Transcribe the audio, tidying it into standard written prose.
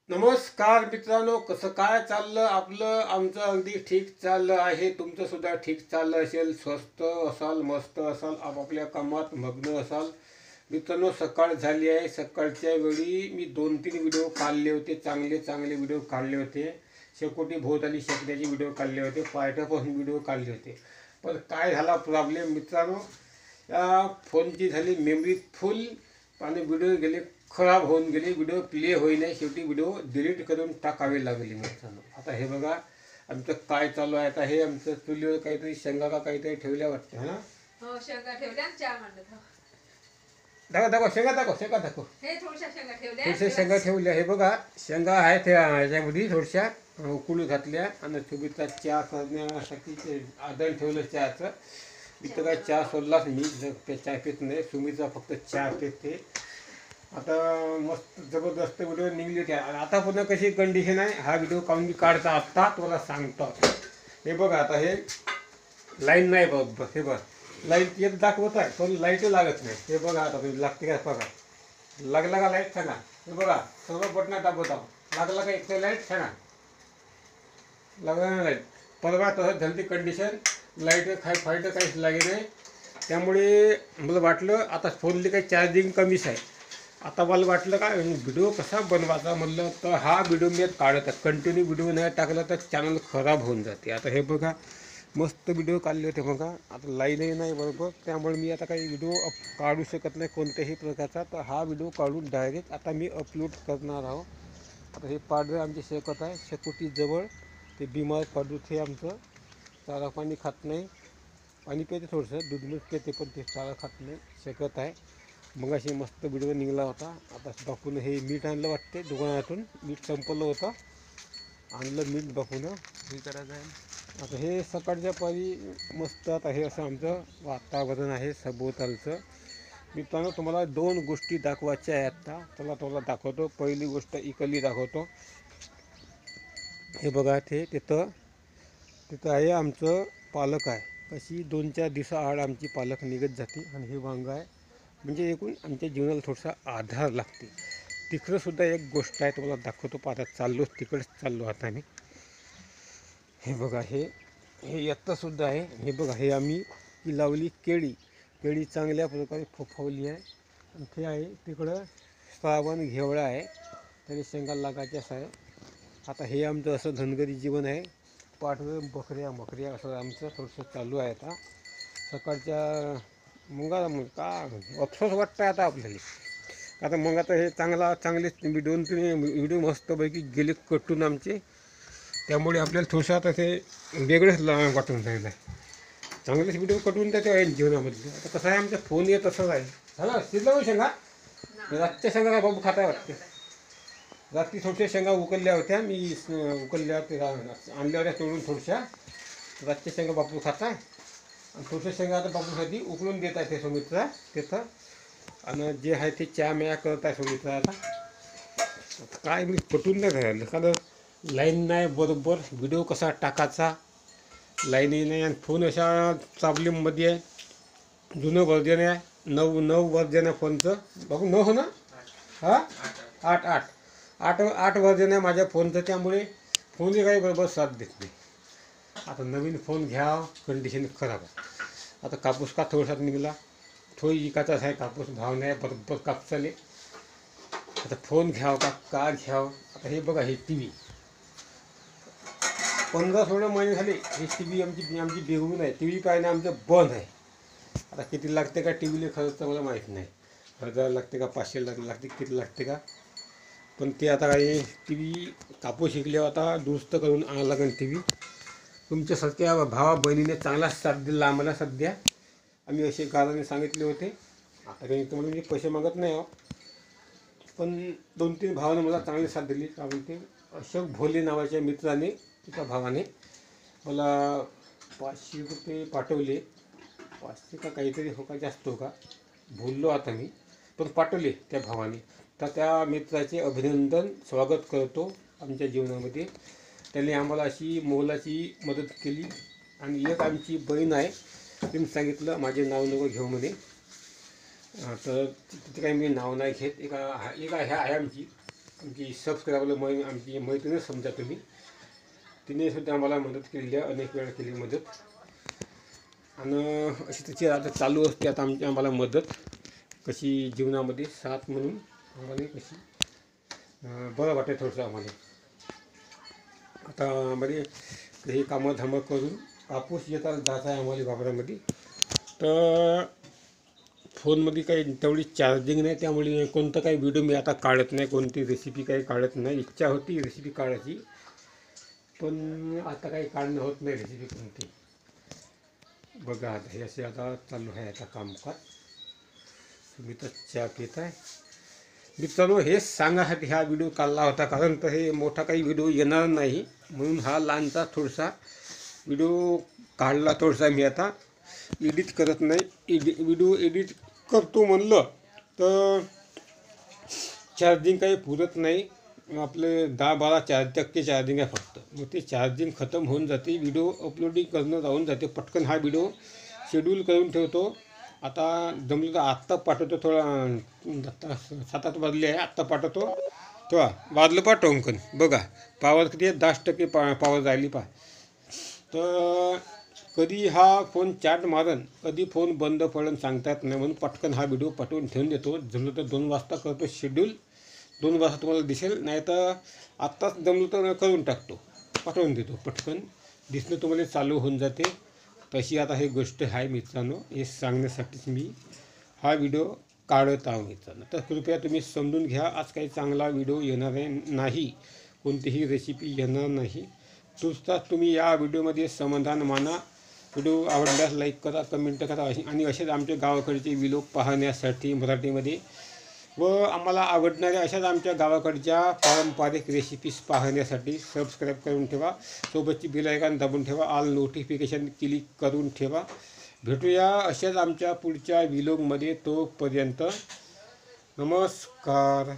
नमस्कार मित्रांनो, कसं काय चाललं आपलं? आमचं अगदी ठीक चाललं आहे. तुमचं सुद्धा ठीक चाललं असेल. स्वस्त असाल, मस्त असाल, आपापल्या कामात मग्न असाल. मित्रांनो, सकाळ झाली आहे. सकाळच्या वेळी मी 2-3 व्हिडिओ काढले होते. चांगले चांगले व्हिडिओ काढले होते. शेकोटी भोवताली शेकण्याचे व्हिडिओ काढले होते. पार्ट्यापासून व्हिडिओ काढले होते. पण काय झाला प्रॉब्लेम मित्रांनो, या फोनची झाली मेमरी फुल आणि व्हिडिओ गेले खराब होऊन गेले. व्हिडिओ प्ले होईना. शेवटी व्हिडिओ डिलीट करून टाकावे लागले मित्रांनो. आता हे बघा आमचं काय चालू आहे. आता हे आमचं चुलीवर काहीतरी शेंगा का काहीतरी ठेवल्या वाटतं. ना हो, शेंगा ठेवल्या, चहा मांडत हो. दाखव दाखव शेंगा दाखव शेंगा दाखव. हे थोड्याशा शेंगा ठेवल्या, थोडशा शेंगा ठेवल्या. हे बघा शेंगा आहेत ह्याच्यामध्ये थोडशा उकळू घातल्या आणि सुबीचा चहा करण्यासाठी ते आदण ठेवलं चहाचं. इथं काय चहा सोडलाच मी चहा पित नाही. सुमीचा फक्त चहा पिते. आता मस्त जबरदस्त व्हिडिओ निघले त्या. आता पुन्हा कशी कंडिशन आहे हा व्हिडिओ काढून काढता आत्ता तुम्हाला सांगतो. हे बघा आता हे लाईन नाही बघ. हे बघ लाईट येत दाखवत आहे पण लाईट लागत नाही. हे बघा आता तुम्ही लागते का बघा. लागला का लाईट सांगा. हे बघा सर्व बटणं दाबत आहो. लागला का एक लाईट सांगा. लागला नाही लाईट. परवा तसंच झाली ती कंडिशन. लाईट फाईट काहीच लागे नाही. त्यामुळे मला वाटलं आता फोनली काही चार्जिंग कमीच आहे. आता मला वाटलं का व्हिडिओ कसा बनवायचा म्हणलं तर हा व्हिडिओ मी काढत आहे. कंटिन्यू व्हिडिओ नाही टाकला तर चॅनल खराब होऊन जाते. आता हे बघा मस्त व्हिडिओ काढले होते बघा. आता लाईनही नाही बरोबर. त्यामुळे मी आता काही व्हिडिओ काढू शकत नाही कोणत्याही प्रकारचा. तर हा व्हिडिओ काढून डायरेक्ट आता मी अपलोड करणार आहोत. आता हे पाडवे आमचे शेकत आहे. शेकोटीजवळ ते बिमार पाडूत हे आमचं चारा पाणी खात नाही. पाणी पिते थोडंसं दूध दूध पिते पण ते चारा खात नाही. शेकत आहे. मग अशी मस्त व्हिडिओ निघाला होता. आता बापून हे मीठ आणलं वाटते दुकानातून. मीठ संपलं होतं. आणलं मीठ बापून हे करायचं आहे. आता हे सकाळच्या पारी मस्त आता हे असं आमचं वातावरण आहे सभोवतालचं. मित्रांनो तुम्हाला 2 गोष्टी दाखवायच्या आहे आत्ता. चला तुम्हाला दाखवतो. पहिली गोष्ट इकडली दाखवतो. हे बघा ते तिथं आहे आमचं पालक आहे. कशी 2-4 दिवसाआड आमची पालक निघत जाते. आणि हे वांग आहे. म्हणजे एकूण आमच्या जीवनाला थोडासा आधार लागते. तिकडंसुद्धा एक गोष्ट आहे तुम्हाला दाखवतो. पाहता चाललोच तिकडेच चाललो आता मी. हे बघा हे येत्तासुद्धा आहे. हे बघा हे आम्ही ही लावली केळी चांगल्या प्रकारे फोफवली आहे. आणि ते आहे तिकडं श्रावण घेवळा आहे. तरी शेंगा लागायच्याच आहे. आता हे आमचं असं धनगरी जीवन आहे. पाठवं बकऱ्या असं आमचं थोडंसं चालू आहे. आता सकाळच्या मग का अफसोस वाटतं आता आपल्याला. आता मग आता हे चांगले 2-3 व्हिडिओ मस्तपैकी गेले कटून आमचे. त्यामुळे आपल्याला थोडंसं आता ते वेगळंच वाटून राहिलं आहे. चांगलेच व्हिडिओ कटून त्याचे आहे जीवनामधले. आता कसं आहे आमचा फोन येत तसंच आहे. झालं शिजलं शेंगा. रातच्या शेंगा काय बाबू खाताय वाटते. रात्री थोडशा शेंगा उकलल्या होत्या. मी उकलल्या ते आणल्या होत्या तोडून थोडशा. रातच्या शेंगा बापू खाताय. आणि थोडशा शेंगा आता बापूसाठी उकळून देत आहे ते सुमित्रा तिथं. आणि जे आहे ते चहा म्या करत आहे सुमित्रा. आता काय मी पटून नाही राहिलं कारण लाईन नाही बरोबर. व्हिडिओ कसा टाकायचा लाईनही नाही. आणि फोन अशा प्रॉब्लेममध्ये आहे. जुनं वर्जन आहे. 9 वर्जन आहे फोनचं. बाबू 9 हो ना. हां 8 वर्जन आहे माझ्या फोनचं. त्यामुळे फोनही काही बरोबर साथ देत नाही. आता नवीन फोन घ्या कंडिशन खराब आहे. आता कापूस का थोडासा निघाला. थोडी विकायचाच आहे कापूस. भाव नाही बरोबर कापसाले. आता फोन घ्यावं का घ्यावं. आता हे बघा हे टी व्ही 15-16 महिने झाले. ही टी व्ही आमची बेगून आहे. टी व्ही पाहिजे आमचं बंद आहे. आता किती लागते का टी व्हीला खर्च मला माहीत नाही. 1000 लागते का 500 लागते किती लागते का. पण ते आता काही टी व्ही कापूस शिकल्यावर आता दुरुस्त करून आणावं लागेल टी व्ही. तुमच्यासारख्या भावा बहिणीने चांगला साथ दिला आम्हाला सध्या. आम्ही असे काराने सांगितले होते. आता काही तुम्हाला मी पैसे मागत नाही आहो. पण 2-3 भावाने मला चांगली साथ दिली. कारण ते अशोक भोले नावाच्या मित्राने त्या भावाने मला 500 रुपये पाठवले. 500 का काहीतरी हो का जास्त हो का भुललो आता मी. पण पाठवले त्या भावाने. तर त्या मित्राचे अभिनंदन स्वागत करतो आमच्या जीवनामध्ये. त्यांनी आम्हाला अशी मोलाची मदत केली. आणि एक आमची बहीण आहे. तिने सांगितलं माझे नाव नको घेऊ म्हणे. तर तिथे काही मी नाव नाही घेत. एक आहे आमची आमची सबस्क्रायबरला आमची मैत्रीणच समजा तुम्ही, तिने सुद्धा आम्हाला मदत केलेली आहे, अनेक वेळा केली मदत. आणि अशी त्याची आता चालू असते आता आम्हाला मदत कशी जीवनामध्ये साथ म्हणून आम्हाला कशी बरं वाटते थोडंसं आम्हाला. आता आम्हाला हे कामं धामं करून कापूस येतात जायचं आहे आम्हाला वावरामध्ये. तर फोनमध्ये काही तेवढी चार्जिंग नाही, त्यामुळे कोणतं काही व्हिडिओ मी आता काढत नाही, कोणती रेसिपी काही काढत नाही. इच्छा होती रेसिपी काढायची, पण आता काही काढणं होत नाही रेसिपी कोणती. बघा आता हे असे आता चालू आहे आता कामकाज. तुम्ही तर चहा पित आहे मित्रांनो. हे सांगासाठी हा व्हिडिओ काढला होता, कारण तर हे मोठा काही व्हिडिओ येणार नाही म्हणून हा लहानचा थोडासा व्हिडिओ काढला. थोडासा मी आता एडिट करत नाही, व्हिडिओ एडिट करतो म्हणलं तर चार्जिंग काही पुरत नाही. आपले 10-12% चार्जिंग आहे फक्त. मग ते चार्जिंग खतम होऊन जाते, व्हिडिओ अपलोडिंग करणं राहून जाते. पटकन हा व्हिडिओ शेड्यूल करून ठेवतो. आता जमलं तर आत्ता पाठवतो, थोडा 7-8 वाजले आहे, आत्ता पाठवतो. तेव्हा वाजलं पा टोंकन बघा, पावर किती आहे, 10% पावर राहिली पा. तर कधी हा फोन चार्ज मारन, कधी फोन बंद पडून सांगता येत नाही, म्हणून पटकन हा व्हिडिओ पाठवून ठेवून देतो. जमलं तर 2 वाजता करतो शेड्यूल, 2 वाजता तुम्हाला दिसेल, नाही तर आत्ताच जमलं तर करून टाकतो, पाठवून देतो. पटकन दिसणं तुम्हाला चालू होऊन जाते. तशी आता ही गोष्ट आहे मित्रांनो, हे सांगण्यासाठीच मी हा व्हिडिओ काढत आहो मित्रांनो. तर कृपया तुम्ही समजून घ्या, आज काही चांगला व्हिडिओ येणार नाही, कोणतीही रेसिपी येणार नाही. नुसताच तुम्ही या व्हिडिओमध्ये समाधान माना. व्हिडिओ आवडल्यास लाईक करा, कमेंट करा, आणि असेच आमच्या गावाकडचे व्हिडिओ पाहण्यासाठी मराठीमध्ये व आम्हाला आवडणाऱ्या अशाच आमच्या गावाकडच्या पारंपरिक रेसिपीज पाहण्यासाठी सबस्क्राईब करून ठेवा. सोबतची बेल आयकॉन दाबून ठेवा, ऑल नोटिफिकेशन क्लिक करून ठेवा. भेटूया अशाच आमच्या पुढच्या व्हिडिओमध्ये. तोपर्यंत नमस्कार.